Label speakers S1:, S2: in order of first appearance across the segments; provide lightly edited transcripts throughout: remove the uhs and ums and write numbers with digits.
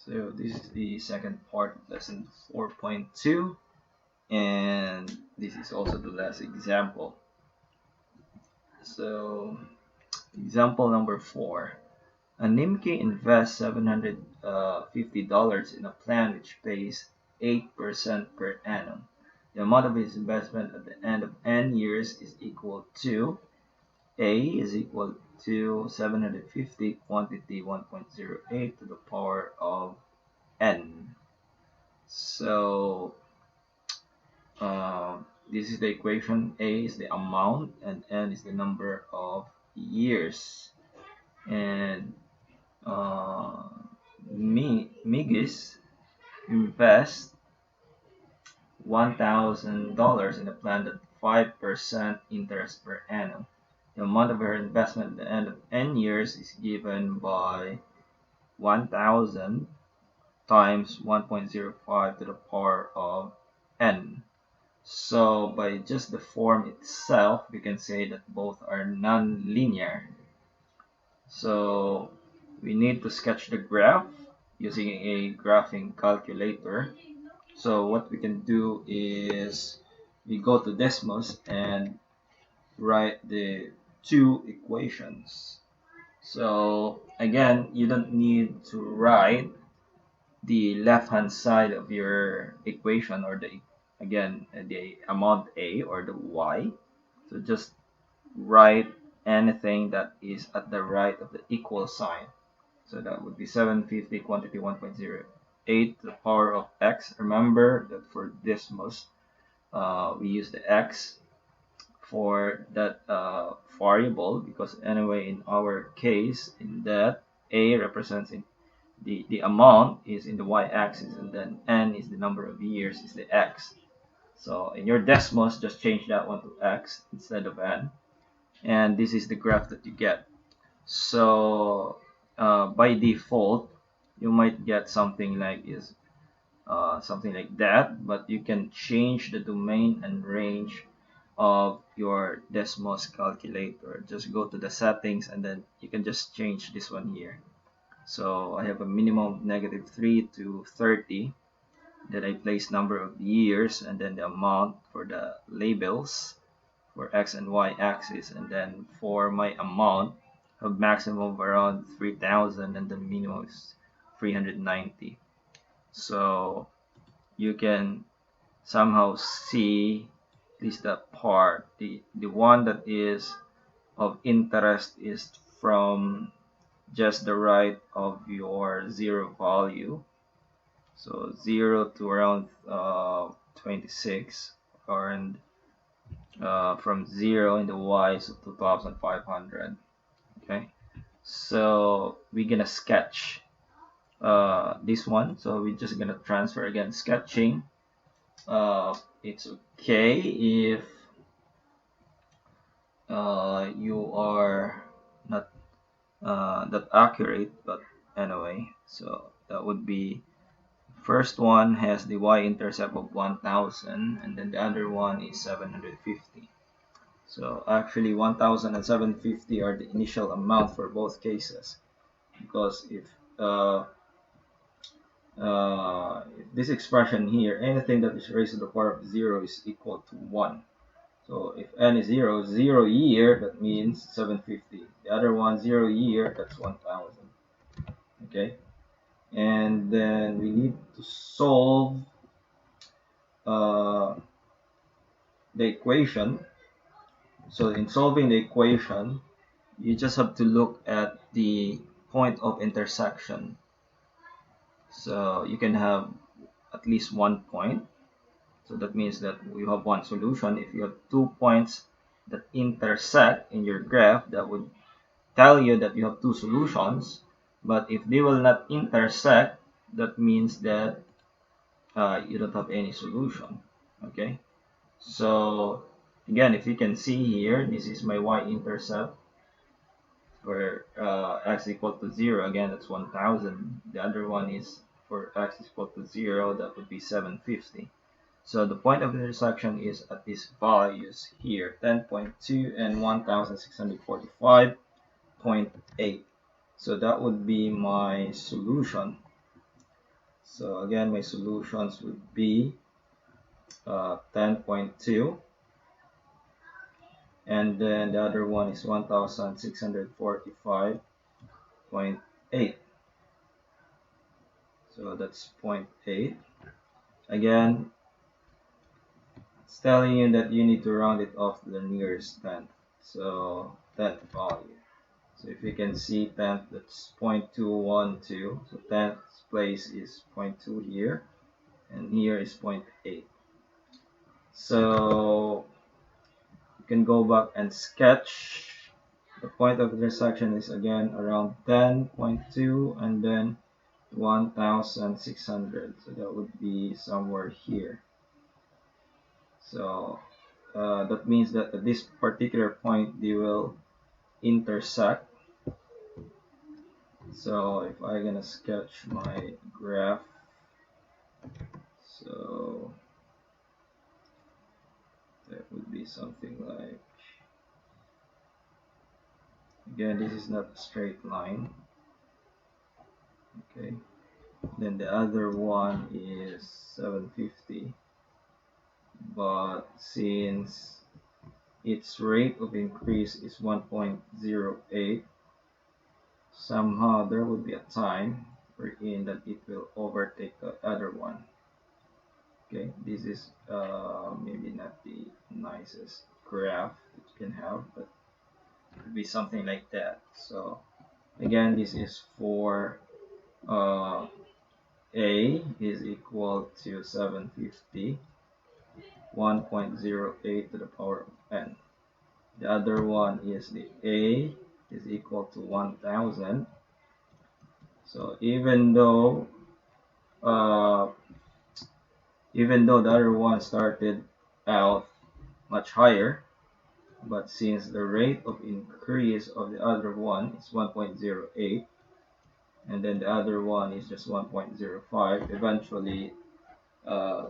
S1: So this is the second part of lesson 4.2, and this is also the last example. So example number 4. A Nimke invests $750 in a plan which pays 8% per annum. The amount of his investment at the end of n years is equal to A is equal to 750 quantity 1.08 to the power of n. So this is the equation. A is the amount and n is the number of years. And uh, Migis invest $1,000 in a plan at 5% interest per annum. The amount of her investment at the end of n years is given by 1,000 times 1.05 to the power of n. So by just the form itself, we can say that both are non-linear. So we need to sketch the graph using a graphing calculator. So what we can do is we go to Desmos and write the two equations. So again, you don't need to write the left hand side of your equation, or the amount A or the Y. So just write anything that is at the right of the equal sign. So that would be 750 quantity 1.08 to the power of x. Remember that for Desmos, we use the x for that variable, because anyway in our case, in that A represents the amount is in the y-axis, and then n is the number of years, is the x. So in your Desmos, just change that one to x instead of n, and this is the graph that you get. So by default, you might get something like that, but you can change the domain and range of your Desmos calculator. Just go to the settings, and then you can just change this one here. So I have a minimum of -3 to 30. Then I place number of years and then the amount for the labels for x and y axis, and then for my amount of maximum of around 3,000 and the minimum is 390. So you can somehow see at least that part. The one that is of interest is from just the right of your zero value, so 0 to around 26, and from 0 in the y, so 2500. Okay, so we're gonna sketch this one. So we're just gonna transfer again sketching. It's okay if you are not that accurate, but anyway, so that would be, first one has the y-intercept of 1000, and then the other one is 750. So actually 1000 and 750 are the initial amount for both cases, because if this expression here, anything that is raised to the power of 0 is equal to 1. So if n is 0, 0 year, that means 750. The other one, 0 year, that's 1000. Okay, and then we need to solve uh, the equation. So in solving the equation, you just have to look at the point of intersection. So you can have at least one point. So that means that you have one solution. If you have 2 points that intersect in your graph, that would tell you that you have 2 solutions. But if they will not intersect, that means that you don't have any solution. Okay, so again, if you can see here, this is my y-intercept, where x equal to 0. Again, that's 1000. The other one is for x is equal to 0, that would be 750. So the point of intersection is at these values here, 10.2 and 1645.8. So that would be my solution. So again, my solutions would be 10.2, and then the other one is 1645.8. So that's 0.8. Again, it's telling you that you need to round it off to the nearest tenth. So 10th value. So if you can see 10th, that's 0.212. So 10th place is zero point 0.2 here, and here is 0.8. So you can go back and sketch. The point of intersection is again around 10.2 and then 1600. So that would be somewhere here. So that means that at this particular point they will intersect. So if I'm gonna sketch my graph, so that would be something like, again, this is not a straight line. Okay, then the other one is 750, but since its rate of increase is 1.08, somehow there will be a time wherein that it will overtake the other one. Okay, this is maybe not the nicest graph that you can have, but it could be something like that. So again, this is for uh, A is equal to 750, 1.08 to the power of n. The other one is the A is equal to 1000. So uh, even though the other one started out much higher, but since the rate of increase of the other one is 1.08 and then the other one is just 1.05, eventually uh,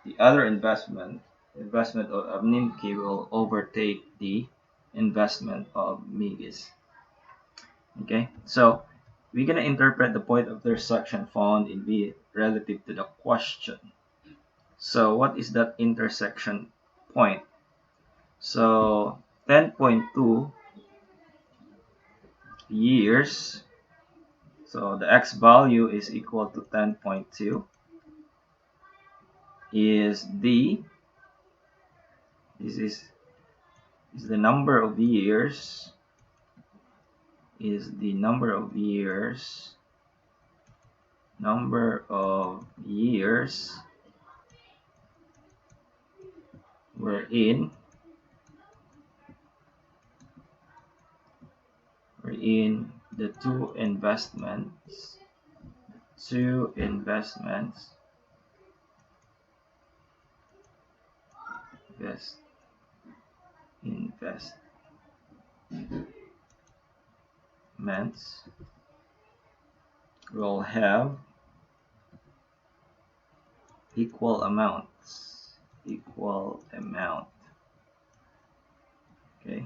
S1: the other investment of Nimki will overtake the investment of Migis. Okay, so we're gonna interpret the point of intersection found in B relative to the question. So what is that intersection point? So 10.2 years. So the x value is equal to 10.2 is the number of years number of years wherein the two investments investments will have equal amount. Okay,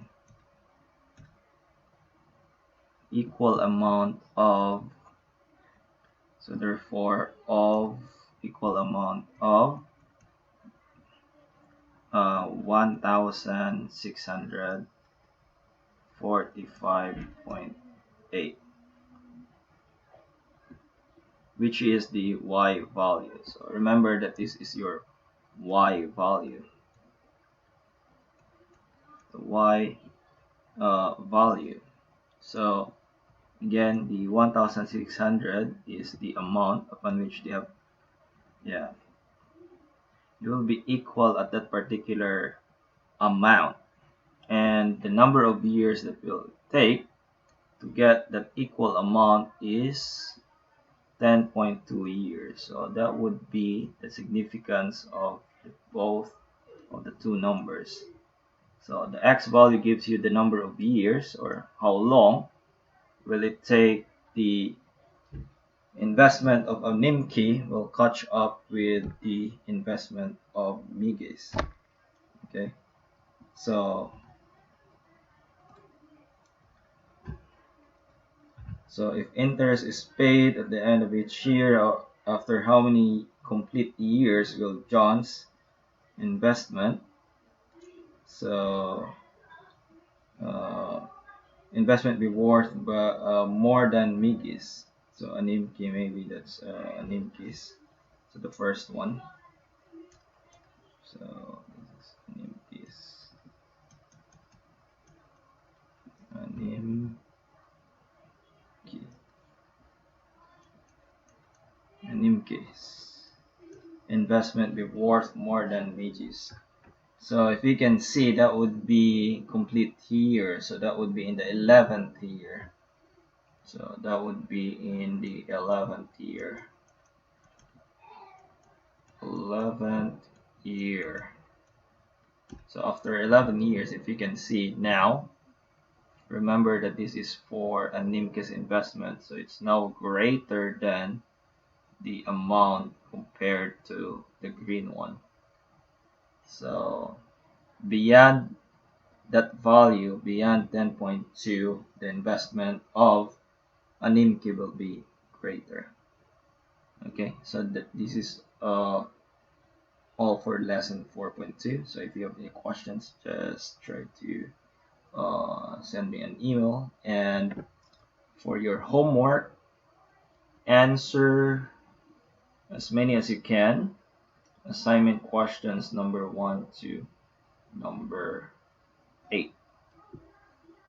S1: equal amount of, so therefore of equal amount of 1645.8, which is the y value. So remember that this is your y value, the y value. So again, the 1600 is the amount upon which they have, yeah, it will be equal at that particular amount, and the number of years that will take to get that equal amount is 10.2 years. So that would be the significance of both of the two numbers. So the x value gives you the number of years, or how long will it take the investment of Nimki will catch up with the investment of Migis. Okay, so if interest is paid at the end of each year, after how many complete years will John's investment, so uh, investment be worth more than Mickey's? So Animki, maybe that's Animki's. So the first one. So this is Animki's. Animki. Animki's. Investment be worth more than Mickey's. So if we can see, that would be complete year. So that would be in the 11th year. So that would be in the 11th year. 11th year. So after 11 years, if you can see now, remember that this is for a Nimke's investment. So it's now greater than the amount compared to the green one. So beyond that value, beyond 10.2, the investment of a Nimke will be greater. Okay, so this is all for lesson 4.2. So if you have any questions, just try to send me an email. And for your homework, answer as many as you can. Assignment questions number 1 to number 8.